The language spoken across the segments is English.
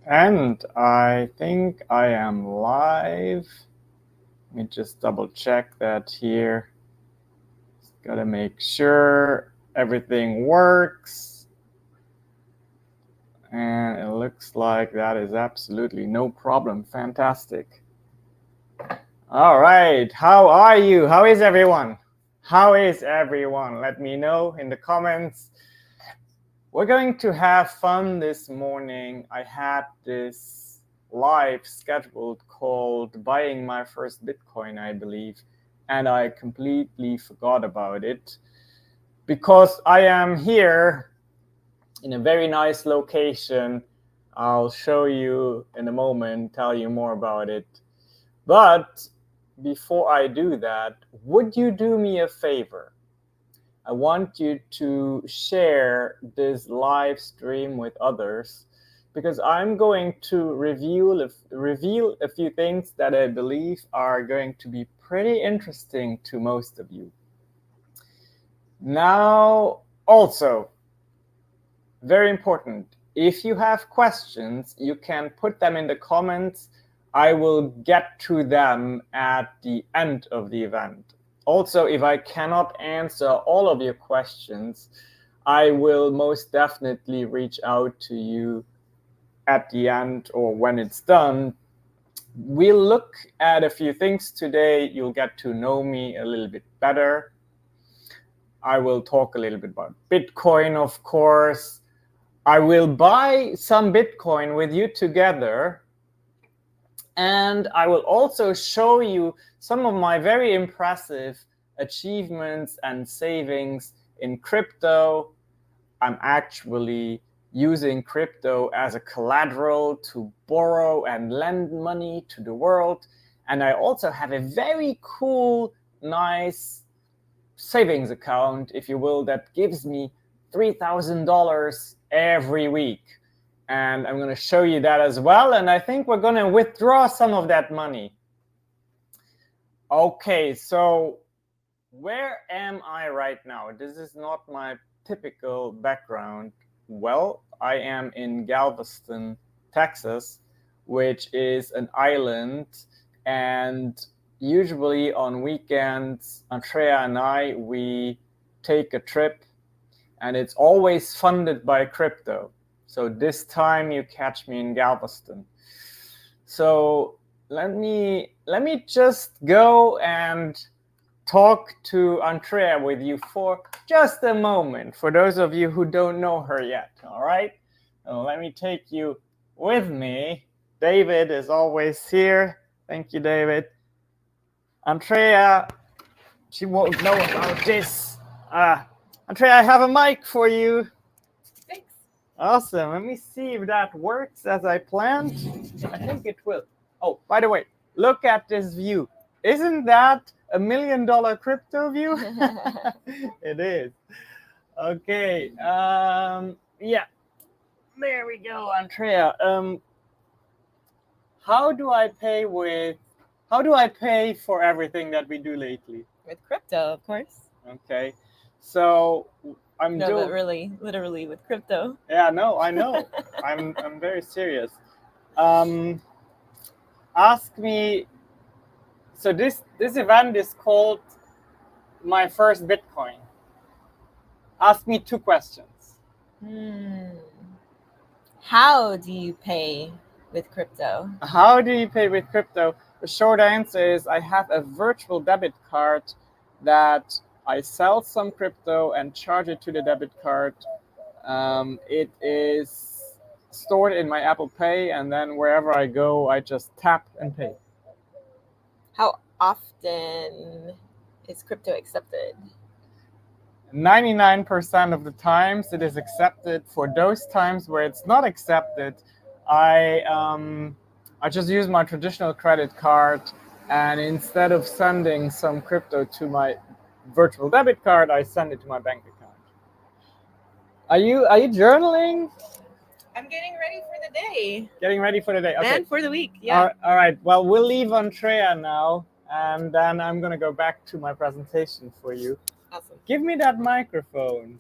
And I think I am live. Let me just double check that here. Just gotta make sure everything works. And it looks like that is absolutely no problem. Fantastic. All right. How are you? How is everyone? How is everyone? Let me know in the comments. We're going to have fun this morning. I had this live scheduled called Buying My First Bitcoin, I believe, and I completely forgot about it because I am here in a very nice location. I'll show you in a moment, tell you more about it. But before I do that, would you do me a favor? I want you to share this live stream with others because I'm going to reveal a few things that I believe are going to be pretty interesting to most of you. Now, also, very important, if you have questions, you can put them in the comments. I will get to them at the end of the event. Also, if I cannot answer all of your questions, I will most definitely reach out to you at the end or when it's done. We'll look at a few things today. You'll get to know me a little bit better. I will talk a little bit about Bitcoin, of course. I will buy some Bitcoin with you together. And I will also show you some of my very impressive achievements and savings in crypto. I'm actually using crypto as a collateral to borrow and lend money to the world. And I also have a very cool, nice savings account, if you will, that gives me $3,000 every week. And I'm going to show you that as well. And I think we're going to withdraw some of that money. Okay, so where am I right now? This is not my typical background. Well, I am in Galveston, Texas, which is an island. And usually on weekends, Andrea and I, we take a trip. And it's always funded by crypto. So this time you catch me in Galveston. So let me just go and talk to Andrea with you for just a moment, for those of you who don't know her yet, all right? So let me take you with me. David is always here. Thank you, David. Andrea, she won't know about this. Andrea, I have a mic for you. Thanks. Awesome. Let me see if that works as I planned. I think it will. Oh, by the way, look at this view. Isn't that $1 million crypto view? It is. Okay. Yeah. There we go, Andrea. How do I pay for everything that we do lately? With crypto, of course. Okay. So I'm No, but really, literally with crypto. Yeah, no, I know. I'm very serious. Ask me. So this event is called My First Bitcoin. Ask me 2 questions. How do you pay with crypto? How do you pay with crypto? The short answer is I have a virtual debit card that I sell some crypto and charge it to the debit card. It is stored in my Apple Pay, and then wherever I go, I just tap and pay. How often is crypto accepted? 99% of the times it is accepted. For those times where it's not accepted, I just use my traditional credit card, and instead of sending some crypto to my virtual debit card, I send it to my bank account. Are you journaling? I'm getting ready for the day. Getting ready for the day. Okay. And for the week, yeah. All right. Well, we'll leave Andrea now, and then I'm going to go back to my presentation for you. Awesome. Give me that microphone.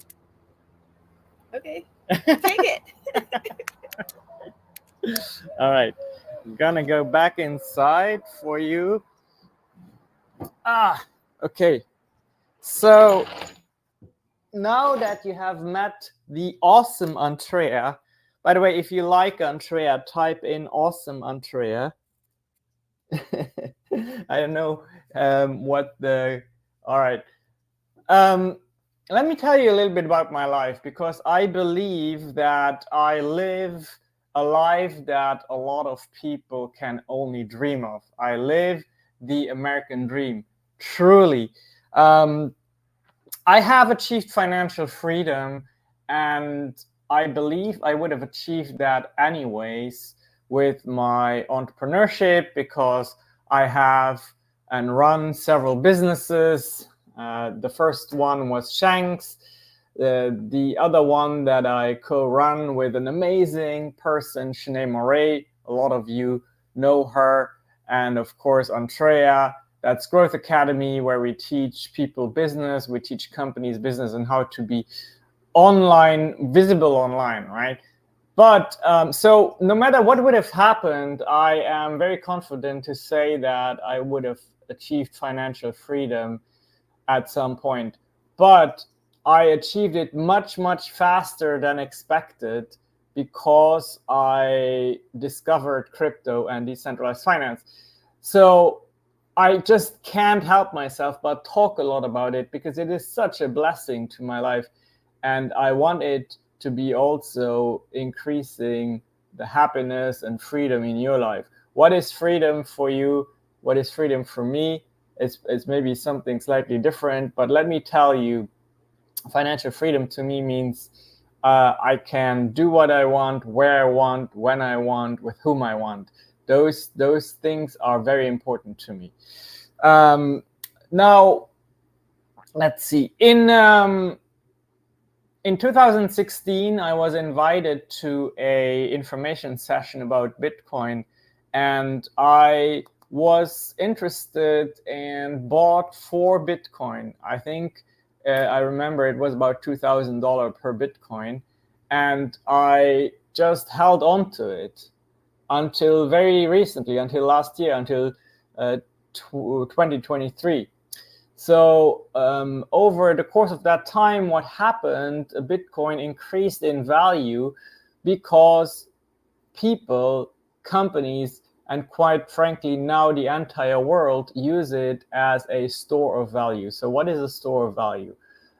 Okay. Take it. All right. I'm gonna go back inside for you. Okay. So now that you have met the awesome Andrea, by the way, if you like Andrea, type in awesome Andrea. I don't know what the. All right. Let me tell you a little bit about my life, because I believe that I live a life that a lot of people can only dream of. I live the American dream, truly. I have achieved financial freedom, and I believe I would have achieved that anyways with my entrepreneurship, because I have and run several businesses. The first one was Shanks. The other one that I co-run with an amazing person, Shanae Moray. A lot of you know her. And of course, Andrea. That's Growth Academy, where we teach people business, we teach companies business and how to be online, visible online, right? But so no matter what would have happened, I am very confident to say that I would have achieved financial freedom at some point. But I achieved it much, much faster than expected, because I discovered crypto and decentralized finance. So I just can't help myself but talk a lot about it, because it is such a blessing to my life. And I want it to be also increasing the happiness and freedom in your life. What is freedom for you? What is freedom for me? It's maybe something slightly different, but let me tell you, financial freedom to me means I can do what I want, where I want, when I want, with whom I want. Those things are very important to me. Now, let's see. In 2016, I was invited to a information session about Bitcoin, and I was interested and bought 4 Bitcoin. I think I remember it was about $2,000 per Bitcoin, and I just held on to it until very recently, until last year, until 2023. So over the course of that time, what happened, Bitcoin increased in value because people, companies, and quite frankly, now the entire world use it as a store of value. So what is a store of value?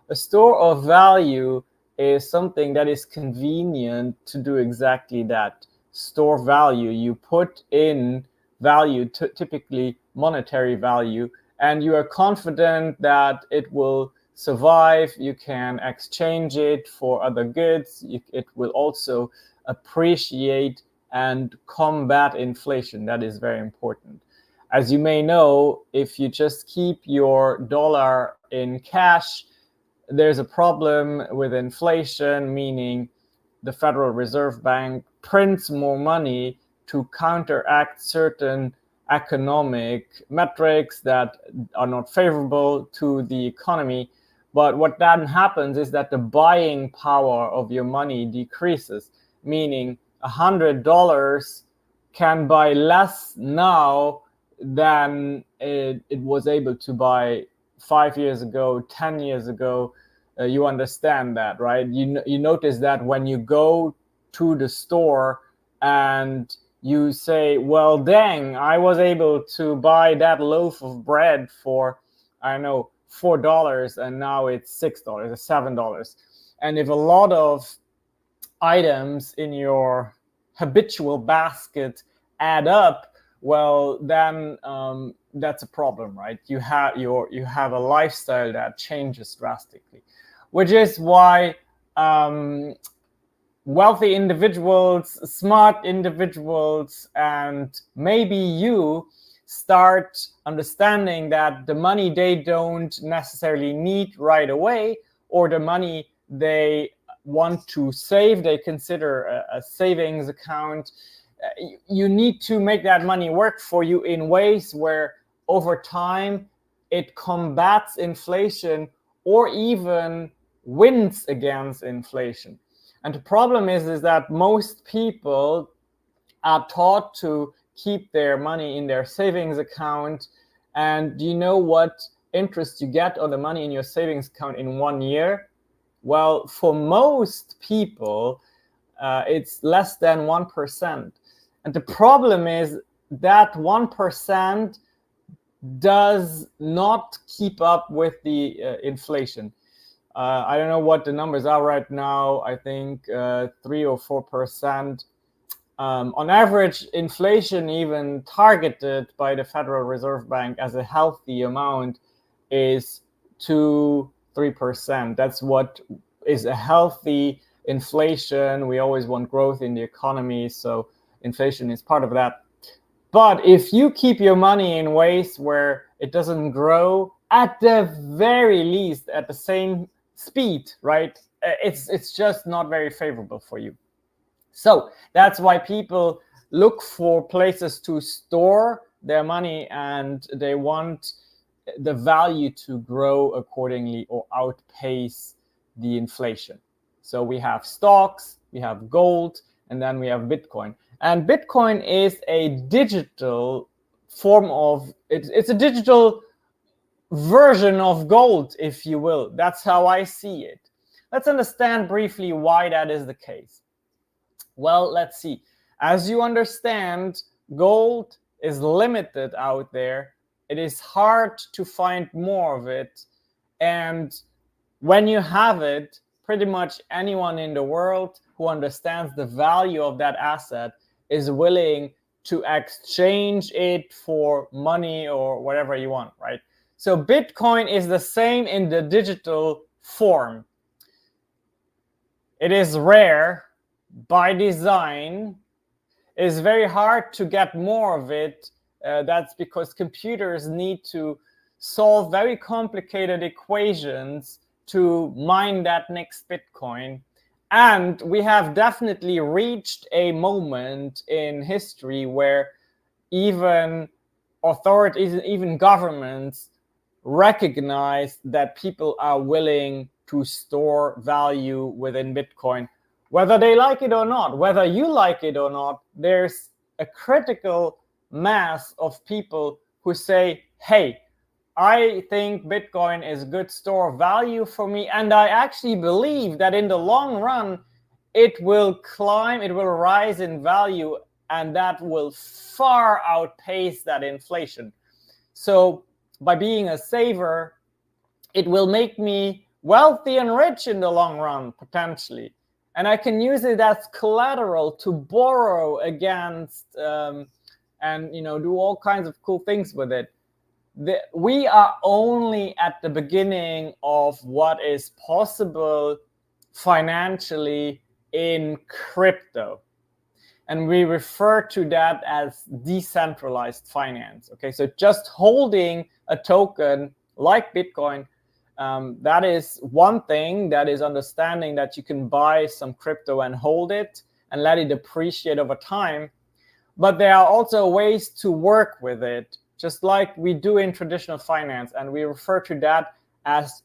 A store of value is something that is convenient to do exactly that. Store value. You put in value, typically monetary value, and you are confident that it will survive. You can exchange it for other goods. It will also appreciate and combat inflation. That is very important. As you may know, if you just keep your dollar in cash, there's a problem with inflation, meaning the Federal Reserve Bank prints more money to counteract certain economic metrics that are not favorable to the economy. But what then happens is that the buying power of your money decreases, meaning $100 can buy less now than it was able to buy 5 years ago, 10 years ago. You understand that, right? You notice that when you go to the store and you say, well, dang, I was able to buy that loaf of bread for, I don't know, $4, and now it's $6 or $7. And if a lot of items in your habitual basket add up, well, then that's a problem, right? You have a lifestyle that changes drastically, which is why wealthy individuals, smart individuals, and maybe you start understanding that the money they don't necessarily need right away, or the money they want to save, they consider a savings account. You need to make that money work for you in ways where over time it combats inflation or even wins against inflation. And the problem is that most people are taught to keep their money in their savings account. And do you know what interest you get on the money in your savings account in 1 year? Well, for most people, it's less than 1%. And the problem is that 1% does not keep up with the inflation. I don't know what the numbers are right now. I think 3 or 4%. On average, inflation, even targeted by the Federal Reserve Bank as a healthy amount, is 2-3%. That's what is a healthy inflation. We always want growth in the economy, so inflation is part of that. But if you keep your money in ways where it doesn't grow, at the very least at the same speed, right, it's just not very favorable for you. So that's why people look for places to store their money, and they want the value to grow accordingly or outpace the inflation. So we have stocks, we have gold, and then we have Bitcoin. And Bitcoin is a digital form of, it's a digital version of gold, if you will. That's how I see it. Let's understand briefly why that is the case. Well, let's see. As you understand, gold is limited out there. It is hard to find more of it. And when you have it, pretty much anyone in the world who understands the value of that asset is willing to exchange it for money or whatever you want, right? So Bitcoin is the same in the digital form. It is rare by design. It is very hard to get more of it. That's because computers need to solve very complicated equations to mine that next Bitcoin. And we have definitely reached a moment in history where even authorities, even governments recognize that people are willing to store value within Bitcoin, whether they like it or not, whether you like it or not. There's a critical mass of people who say, hey, I think Bitcoin is a good store of value for me, and I actually believe that in the long run, it will climb, it will rise in value, and that will far outpace that inflation. So by being a saver, it will make me wealthy and rich in the long run, potentially. And I can use it as collateral to borrow against and do all kinds of cool things with it. We are only at the beginning of what is possible financially in crypto. And we refer to that as decentralized finance. Okay, so just holding a token like Bitcoin, that is one thing. That is understanding that you can buy some crypto and hold it and let it appreciate over time. But there are also ways to work with it, just like we do in traditional finance, and we refer to that as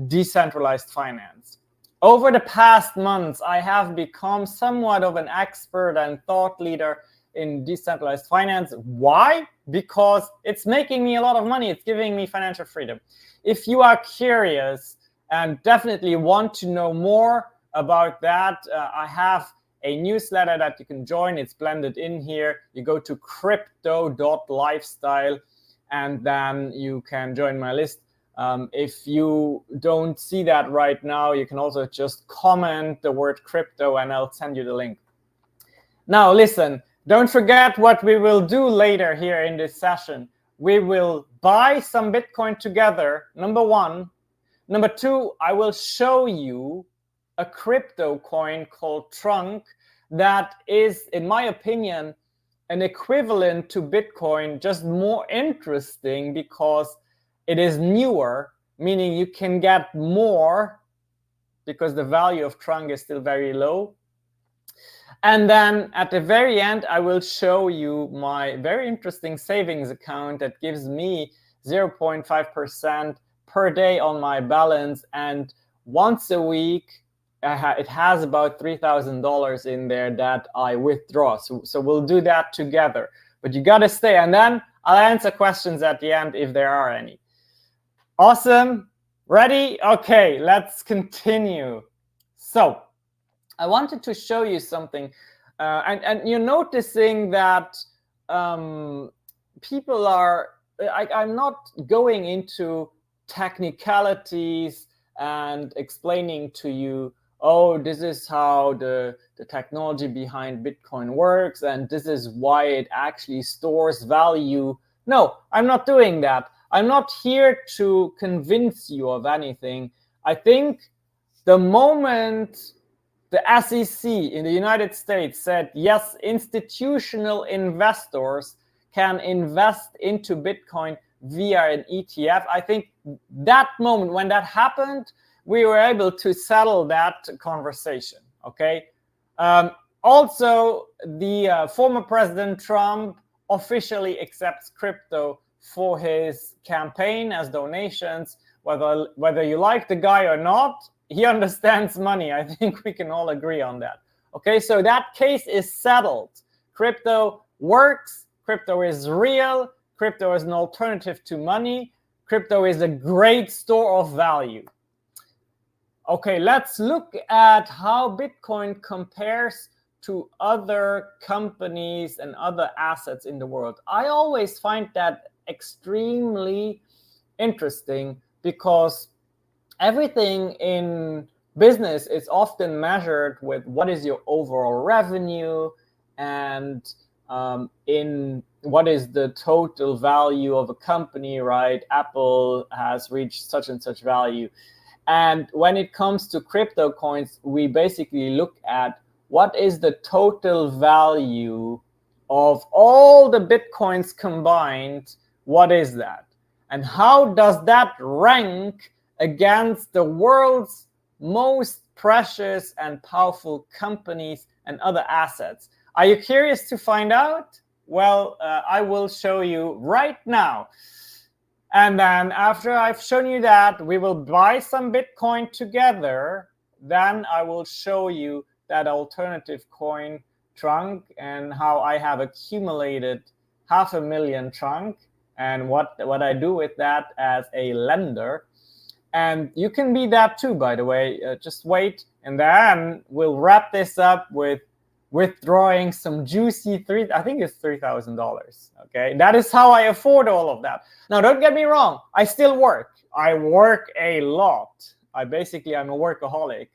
decentralized finance. Over the past months, I have become somewhat of an expert and thought leader in decentralized finance. Why? Because it's making me a lot of money. It's giving me financial freedom. If you are curious and definitely want to know more about that, I have a newsletter that you can join. It's blended in here. You go to crypto.lifestyle and then you can join my list. If you don't see that right now, you can also just comment the word crypto and I'll send you the link. Now, listen, don't forget what we will do later here in this session. We will buy some Bitcoin together, number one. Number two, I will show you a crypto coin called Trunk that is, in my opinion, an equivalent to Bitcoin, just more interesting because it is newer, meaning you can get more because the value of Trunk is still very low. And then at the very end, I will show you my very interesting savings account that gives me 0.5% per day on my balance. And once a week, it has about $3,000 in there that I withdraw. So we'll do that together. But you got to stay. And then I'll answer questions at the end if there are any. Awesome. Ready? Okay, let's continue. So I wanted to show you something. And you're noticing that people are, I'm not going into technicalities and explaining to you, oh, this is how the technology behind Bitcoin works, and this is why it actually stores value. No, I'm not doing that. I'm not here to convince you of anything. I think the moment the SEC in the United States said, yes, institutional investors can invest into Bitcoin via an ETF, I think that moment when that happened, we were able to settle that conversation, okay? Also, the former President Trump officially accepts crypto for his campaign as donations. Whether you like the guy or not, he understands money. I think we can all agree on that. Okay, so that case is settled. Crypto works. Crypto is real. Crypto is an alternative to money. Crypto is a great store of value. Okay, let's look at how Bitcoin compares to other companies and other assets in the world. I always find that extremely interesting because everything in business is often measured with what is your overall revenue and in what is the total value of a company, right? Apple has reached such and such value. And when it comes to crypto coins, we basically look at what is the total value of all the Bitcoins combined. What is that? And how does that rank against the world's most precious and powerful companies and other assets? Are you curious to find out? Well, I will show you right now. And then after I've shown you that, we will buy some Bitcoin together. Then I will show you that alternative coin trunk and how I have accumulated 500,000 trunk and what I do with that as a lender. And you can be that too, by the way. Just wait. And then we'll wrap this up with withdrawing some juicy I think it's $3,000. Okay, that is how I afford all of that. Now, don't get me wrong. I still work. I work a lot. I'm a workaholic,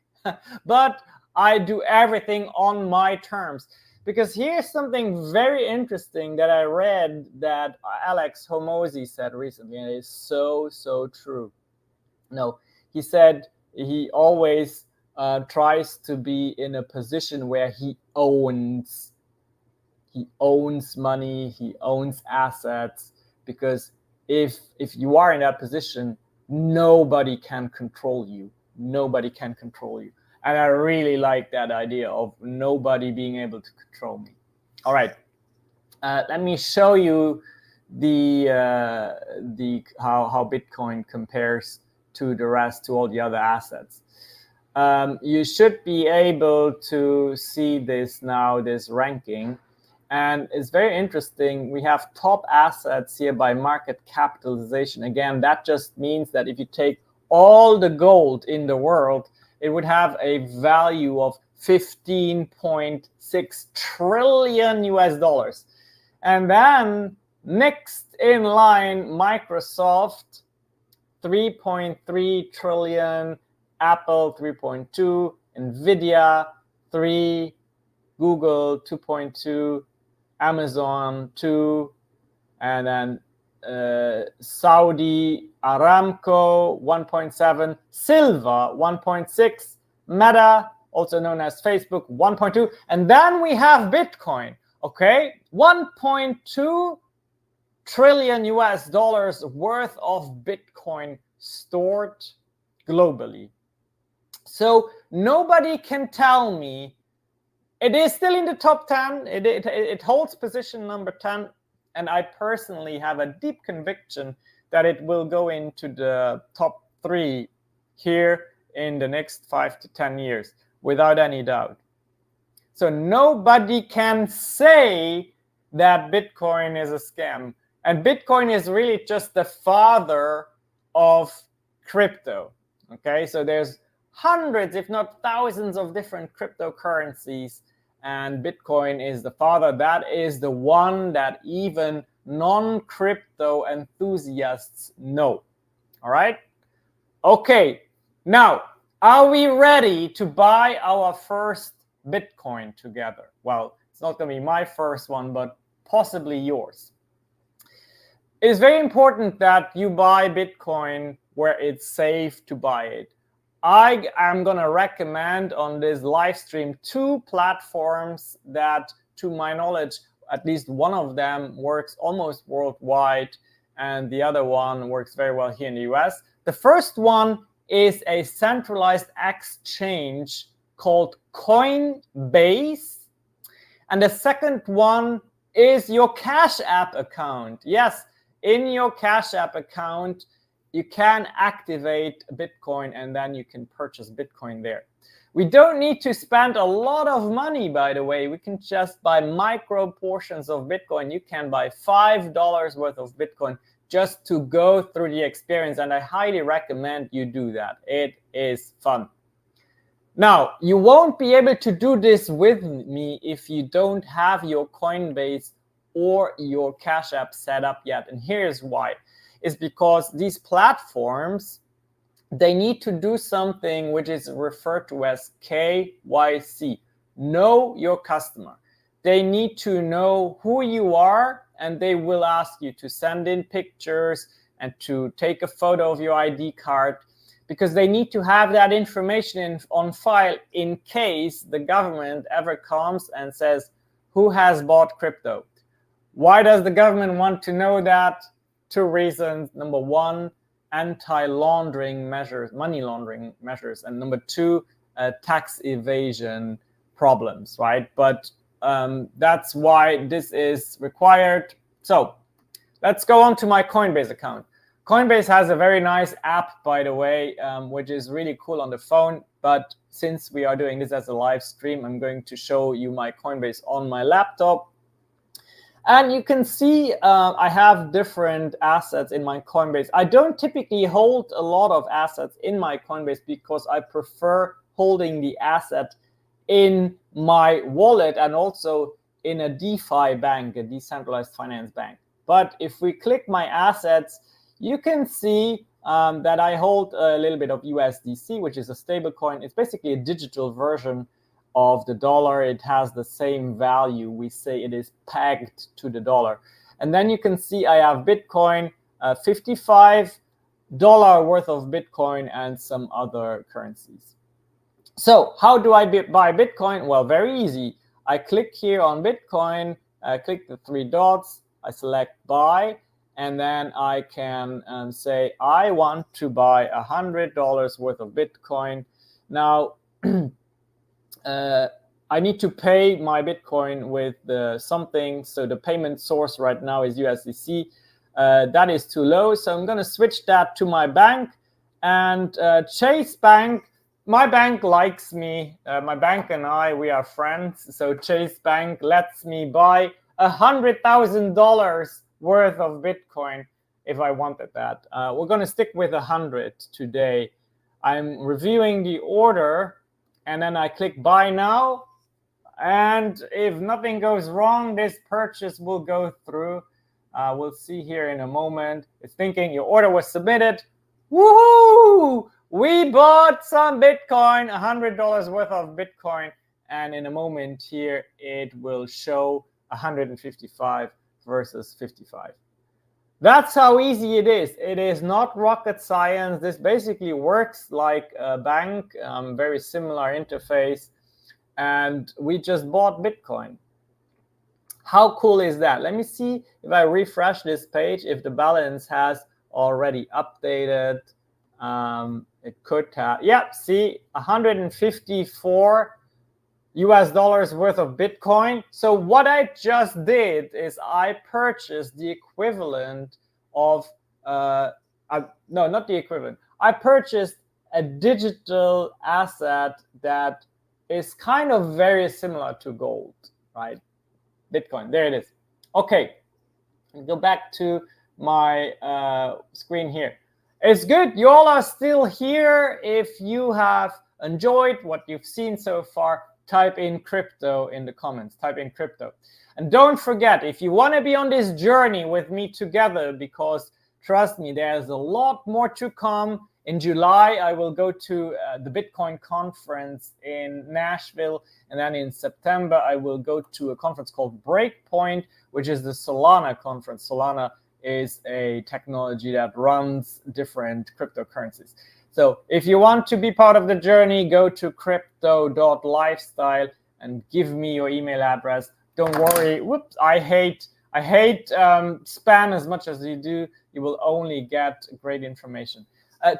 but I do everything on my terms. Because here's something very interesting that I read that Alex Hormozi said recently, and it is so true. No, he said he always tries to be in a position where he owns money, he owns assets, because if you are in that position, nobody can control you. Nobody can control you. And I really like that idea of nobody being able to control me. All right, let me show you the how Bitcoin compares to the rest, to all the other assets. You should be able to see this now, this ranking. And it's very interesting. We have top assets here by market capitalization. Again, that just means that if you take all the gold in the world, it would have a value of 15.6 trillion US dollars. And then next in line, Microsoft, 3.3 trillion, Apple 3.2, Nvidia 3, Google 2.2, Amazon 2, and then Saudi Aramco 1.7, Silva 1.6, Meta, also known as Facebook, 1.2, and then we have Bitcoin, okay? 1.2 trillion US dollars worth of Bitcoin stored globally. So nobody can tell me. It is still in the top 10. It holds position number 10. And I personally have a deep conviction that it will go into the top 3 here in the next 5 to 10 years, without any doubt. So nobody can say that Bitcoin is a scam. And Bitcoin is really just the father of crypto. Okay, so there's hundreds, if not thousands, of different cryptocurrencies, and Bitcoin is the father. That is the one that even non-crypto enthusiasts know. All right? Okay, now, are we ready to buy our first Bitcoin together? Well, it's not going to be my first one, but possibly yours. It is very important that you buy Bitcoin where it's safe to buy it. I am going to recommend on this live stream 2 platforms that, to my knowledge, at least one of them works almost worldwide, and the other one works very well here in the US. The first one is a centralized exchange called Coinbase, and the second one is your Cash App account. Yes, in your Cash App account, you can activate Bitcoin and then you can purchase Bitcoin there. We don't need to spend a lot of money, by the way. We can just buy micro portions of Bitcoin. You can buy $5 worth of Bitcoin just to go through the experience, and I highly recommend you do that. It is fun. Now, you won't be able to do this with me if you don't have your Coinbase or your Cash App set up yet. And here's why. It's because these platforms, they need to do something which is referred to as KYC, know your customer. They need to know who you are, and they will ask you to send in pictures and to take a photo of your ID card, because they need to have that information on file in case the government ever comes and says, who has bought crypto? Why does the government want to know that? 2 reasons. Number 1, anti-laundering measures, money laundering measures, and number 2, tax evasion problems, right? But that's why this is required. So let's go on to my Coinbase account. Coinbase has a very nice app, by the way, which is really cool on the phone. But since we are doing this as a live stream, I'm going to show you my Coinbase on my laptop. And you can see I have different assets in my Coinbase. I don't typically hold a lot of assets in my Coinbase because I prefer holding the asset in my wallet and also in a DeFi bank, a decentralized finance bank. But if we click my assets, you can see that I hold a little bit of USDC, which is a stable coin. It's basically a digital version of the dollar. It has the same value. We say it is pegged to the dollar. And then you can see I have Bitcoin, $55 worth of Bitcoin, and some other currencies. So how do I buy Bitcoin? Well, very easy. I click here on Bitcoin, I click the 3 dots, I select buy, and then I can say I want to buy $100 worth of Bitcoin. Now, I need to pay my Bitcoin with something. So the payment source right now is USDC. That is too low. So I'm going to switch that to my bank. And Chase Bank, my bank likes me. My bank and I, we are friends. So Chase Bank lets me buy $100,000 worth of Bitcoin if I wanted that. We're going to stick with 100 today. I'm reviewing the order. And then I click buy now. And if nothing goes wrong, this purchase will go through. We'll see here in a moment. It's thinking your order was submitted. Woohoo! We bought some Bitcoin, $100 worth of Bitcoin. And in a moment here, it will show 155 versus 55. That's how easy it is. It is not rocket science. This basically works like a bank, very similar interface. And we just bought Bitcoin. How cool is that? Let me see if I refresh this page, if the balance has already updated. It could have. Yeah, see, 154 US dollars worth of Bitcoin. So what I just did is I purchased the equivalent of, no, not the equivalent. I purchased a digital asset that is kind of very similar to gold, right? Bitcoin, there it is. Okay, go back to my screen here. It's good you all are still here. If you have enjoyed what you've seen so far, type in crypto in the comments. Type in crypto. And don't forget, if you want to be on this journey with me together, because trust me, there's a lot more to come. In July, I will go to the Bitcoin conference in Nashville. And then in September, I will go to a conference called Breakpoint, which is the Solana conference. Solana is a technology that runs different cryptocurrencies. So if you want to be part of the journey, go to crypto.lifestyle and give me your email address. Don't worry. Whoops, I hate spam as much as you do. You will only get great information.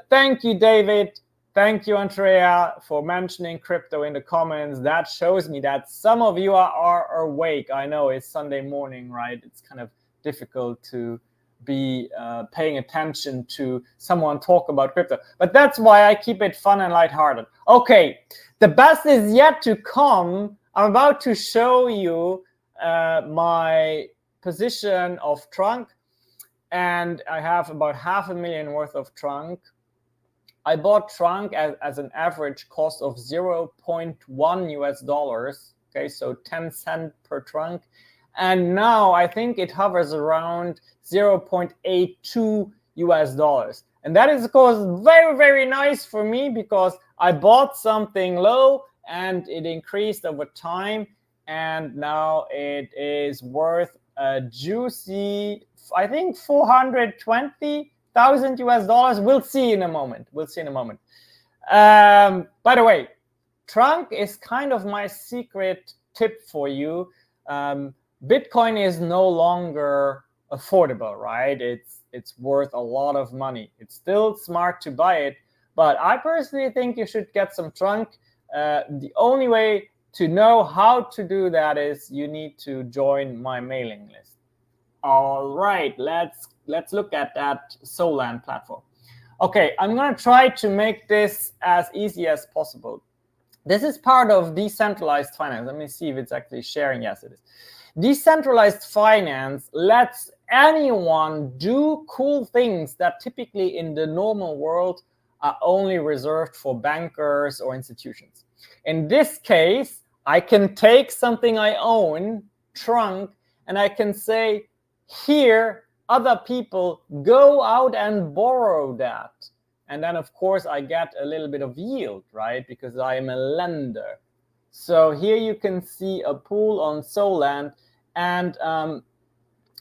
Thank you, David. Thank you, Andrea, for mentioning crypto in the comments. That shows me that some of you are awake. I know it's Sunday morning, right? It's kind of difficult to be paying attention to someone talk about crypto. But that's why I keep it fun and lighthearted. Okay, the best is yet to come. I'm about to show you my position of trunk. And I have about $500,000 worth of trunk. I bought trunk as an average cost of 0.1 US dollars. Okay, so 10 cents per trunk. And now I think it hovers around 0.82 US dollars. And that is, of course, very, very nice for me because I bought something low and it increased over time. And now it is worth a juicy, I think, 420,000 US dollars. We'll see in a moment. By the way, trunk is kind of my secret tip for you. Bitcoin is no longer affordable, right? It's worth a lot of money. It's still smart to buy it, but I personally think you should get some trunk. The only way to know how to do that is you need to join my mailing list. All right, let's look at that Solana platform. Okay, I'm going to try to make this as easy as possible. This is part of decentralized finance. Let me see if it's actually sharing. Yes, it is. Decentralized finance lets anyone do cool things that typically in the normal world are only reserved for bankers or institutions. In this case, I can take something I own, trunk, and I can say, here, other people go out and borrow that. And then, of course, I get a little bit of yield, right? Because I am a lender. So here you can see a pool on Solana. And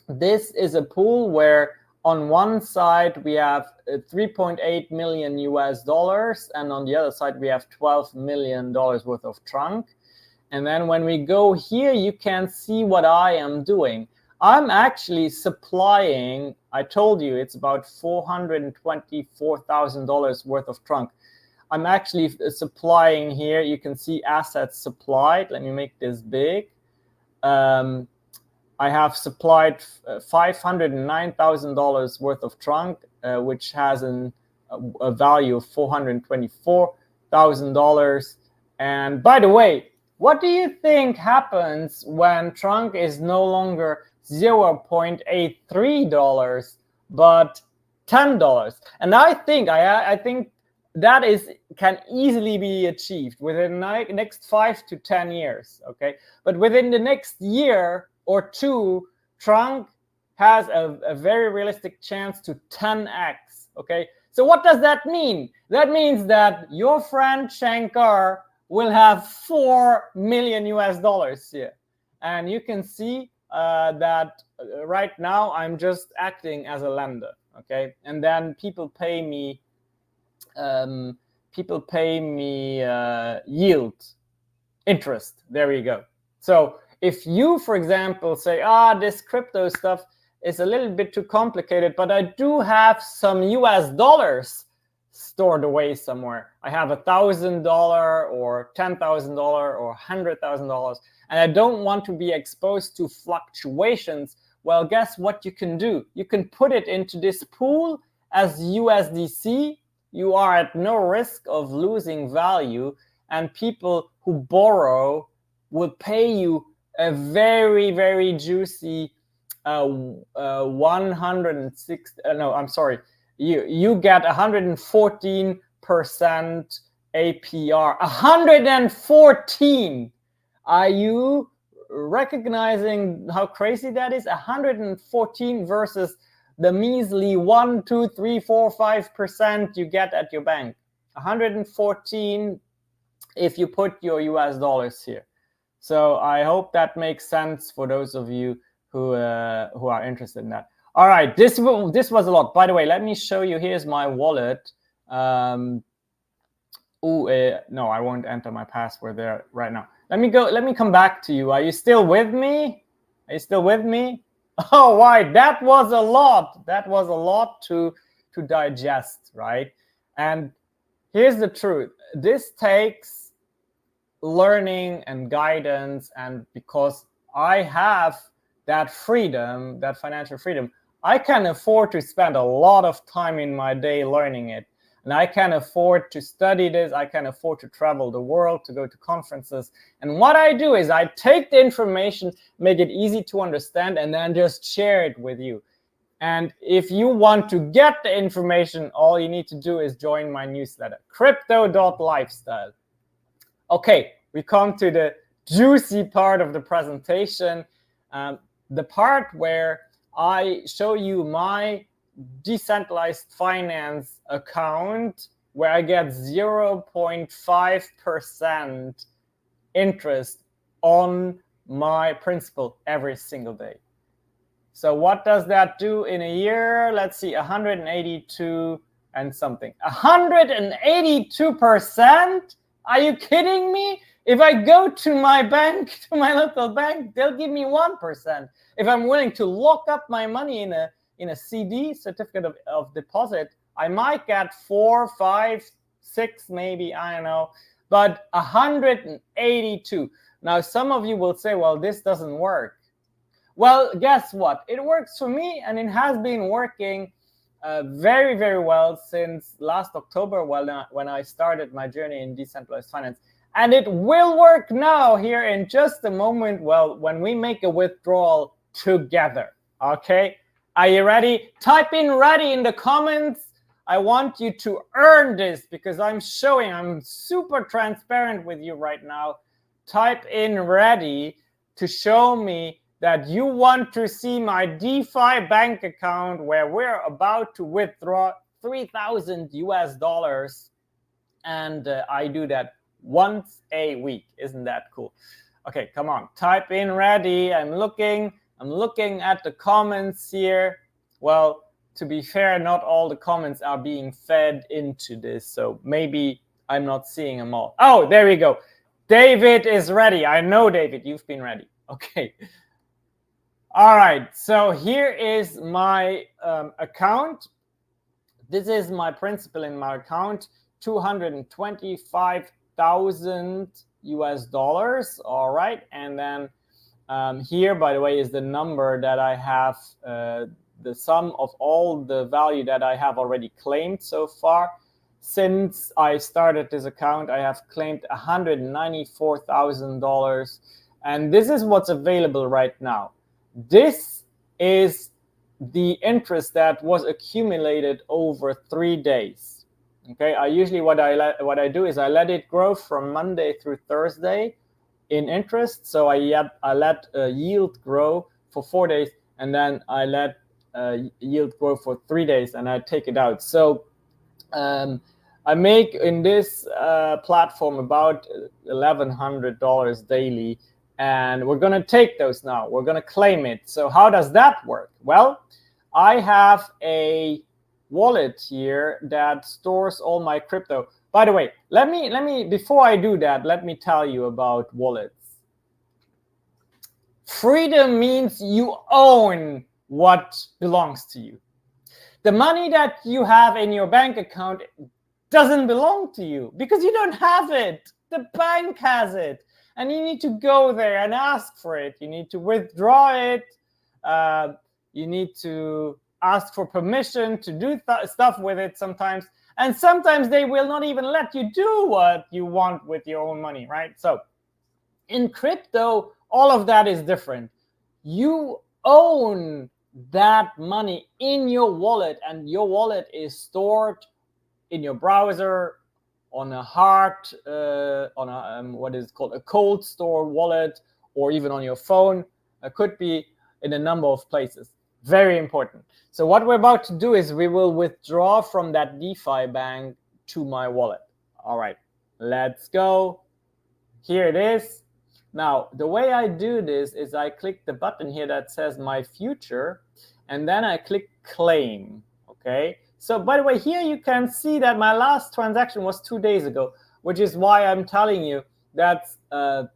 this is a pool where on one side we have 3.8 million US dollars. And on the other side, we have $12 million worth of trunk. And then when we go here, you can see what I am doing. I'm actually supplying, I told you it's about $424,000 worth of trunk. I'm actually supplying here, you can see assets supplied. Let me make this big. I have supplied $509,000 worth of trunk, which has a value of $424,000. And by the way, what do you think happens when trunk is no longer $0.83 but $10? And I think that can easily be achieved within the next 5 to 10 years. Okay, but within the next year or two, trunk has a very realistic chance to 10x. Okay, so what does that mean? That means that your friend Shankar will have 4 million US dollars here, and you can see that right now I'm just acting as a lender. Okay, and then people pay me yield, interest. There we go. So if you, for example, say, this crypto stuff is a little bit too complicated, but I do have some US dollars stored away somewhere. I have $1,000 or $10,000 or $100,000, and I don't want to be exposed to fluctuations. Well, guess what you can do? You can put it into this pool as USDC. you are at no risk of losing value, and people who borrow will pay you a very, very juicy 106. No, I'm sorry. You get 114% APR. 114. Are you recognizing how crazy that is? 114 versus the measly 1, 2, 3, 4, 5% you get at your bank. 114 if you put your US dollars here. So I hope that makes sense for those of you who are interested in that. All right, this was a lot. By the way, let me show you. Here's my wallet. No, I won't enter my password there right now. Let me come back to you. Are you still with me? Are you still with me? Oh, why? That was a lot. That was a lot to digest, right? And here's the truth. This takes learning and guidance, and because I have that freedom, that financial freedom, I can afford to spend a lot of time in my day learning it. And I can afford to study this. I can afford to travel the world, to go to conferences. And what I do is I take the information, make it easy to understand, and then just share it with you. And if you want to get the information, all you need to do is join my newsletter, crypto.lifestyle. Okay, we come to the juicy part of the presentation, the part where I show you my decentralized finance account, where I get 0.5% interest on my principal every single day. So what does that do in a year? Let's see, 182 and something. 182%? Are you kidding me? If I go to my bank, to my local bank, they'll give me 1%. If I'm willing to lock up my money in a CD, certificate of deposit, I might get 4, 5, 6, maybe, I don't know, but 182. Now, some of you will say, well, this doesn't work. Well, guess what? It works for me, and it has been working very, very well since last October when I started my journey in decentralized finance. And it will work now here in just a moment, well, when we make a withdrawal together, okay? Are you ready? Type in ready in the comments. I want you to earn this because I'm super transparent with you right now. Type in ready to show me that you want to see my DeFi bank account where we're about to withdraw 3,000 US dollars. And I do that once a week. Isn't that cool? Okay, come on. Type in ready. I'm looking at the comments here. Well, to be fair, not all the comments are being fed into this. So maybe I'm not seeing them all. Oh, there we go. David is ready. I know, David, you've been ready. Okay. All right. So here is my account. This is my principal in my account, 225,000 US dollars. All right. And then here, by the way, is the number that I have, the sum of all the value that I have already claimed so far. Since I started this account, I have claimed $194,000. And this is what's available right now. This is the interest that was accumulated over 3 days. Okay, I usually what I do is I let it grow from Monday through Thursday in interest. So I let yield grow for 4 days, and then I let yield grow for 3 days, and I take it out. So I make in this platform about $1,100 daily. And we're going to take those now. We're going to claim it. So how does that work? Well, I have a wallet here that stores all my crypto. By the way, let me before I do that, let me tell you about wallets. Freedom means you own what belongs to you. The money that you have in your bank account doesn't belong to you because you don't have it. The bank has it. And you need to go there and ask for it. You need to withdraw it. You need to ask for permission to do stuff with it sometimes. And sometimes they will not even let you do what you want with your own money, right? So in crypto, all of that is different. You own that money in your wallet, and your wallet is stored in your browser, on a what is called a cold store wallet, or even on your phone. It could be in a number of places. Very important. So what we're about to do is we will withdraw from that DeFi bank to my wallet. All right, let's go. Here it is. Now, the way I do this is I click the button here that says my future, and then I click claim, okay? So by the way, here you can see that my last transaction was 2 days ago, which is why I'm telling you that's 2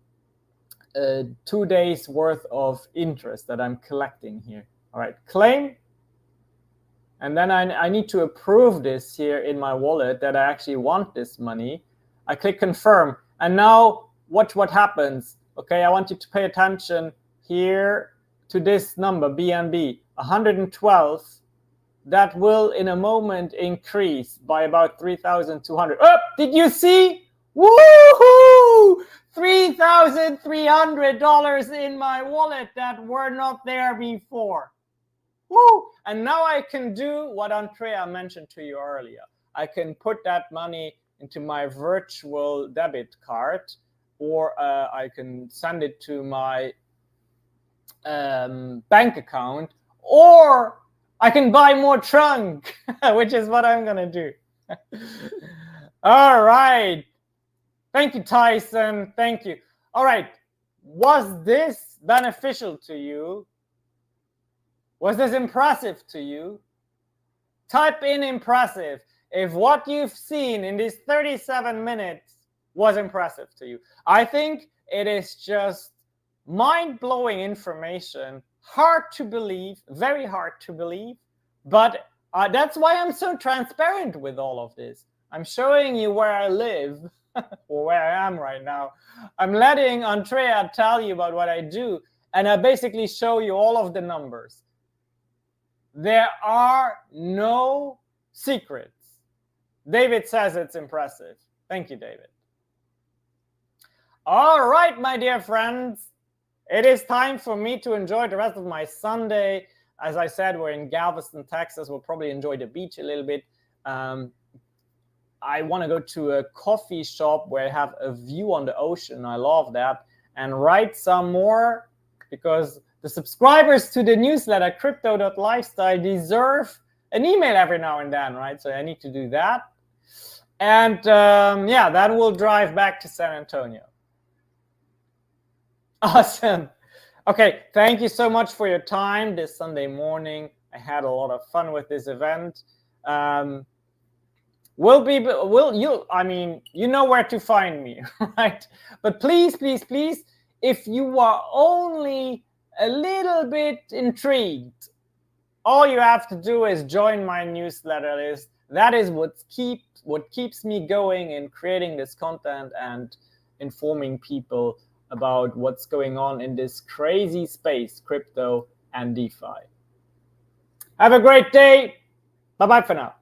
days worth of interest that I'm collecting here. All right, claim. And then I need to approve this here in my wallet that I actually want this money. I click confirm. And now watch what happens. Okay, I want you to pay attention here to this number, BNB, 112. That will in a moment increase by about 3,200. Oh, did you see? Woohoo! $3,300 in my wallet that were not there before. Woo! And now I can do what Andrea mentioned to you earlier. I can put that money into my virtual debit card, or I can send it to my bank account, or I can buy more trunk, which is what I'm gonna do. All right. Thank you, Tyson. Thank you. All right. Was this beneficial to you? Was this impressive to you? Type in impressive if what you've seen in these 37 minutes was impressive to you. I think it is just mind-blowing information, hard to believe, very hard to believe, but that's why I'm so transparent with all of this. I'm showing you where I live, or where I am right now. I'm letting Andrea tell you about what I do, and I basically show you all of the numbers. There are no secrets. David says it's impressive. Thank you, David. All right, my dear friends, it is time for me to enjoy the rest of my Sunday. As I said, we're in Galveston, Texas. We'll probably enjoy the beach a little bit. I want to go to a coffee shop where I have a view on the ocean. I love that. And write some more, because the subscribers to the newsletter, crypto.lifestyle, deserve an email every now and then, right? So I need to do that. And yeah, then we'll drive back to San Antonio. Awesome. Okay, thank you so much for your time this Sunday morning. I had a lot of fun with this event. I mean, you know where to find me, right? But please, please, please, if you are only a little bit intrigued, all you have to do is join my newsletter list. That is what keeps me going in creating this content and informing people about what's going on in this crazy space, crypto and DeFi. Have a great day. Bye-bye for now.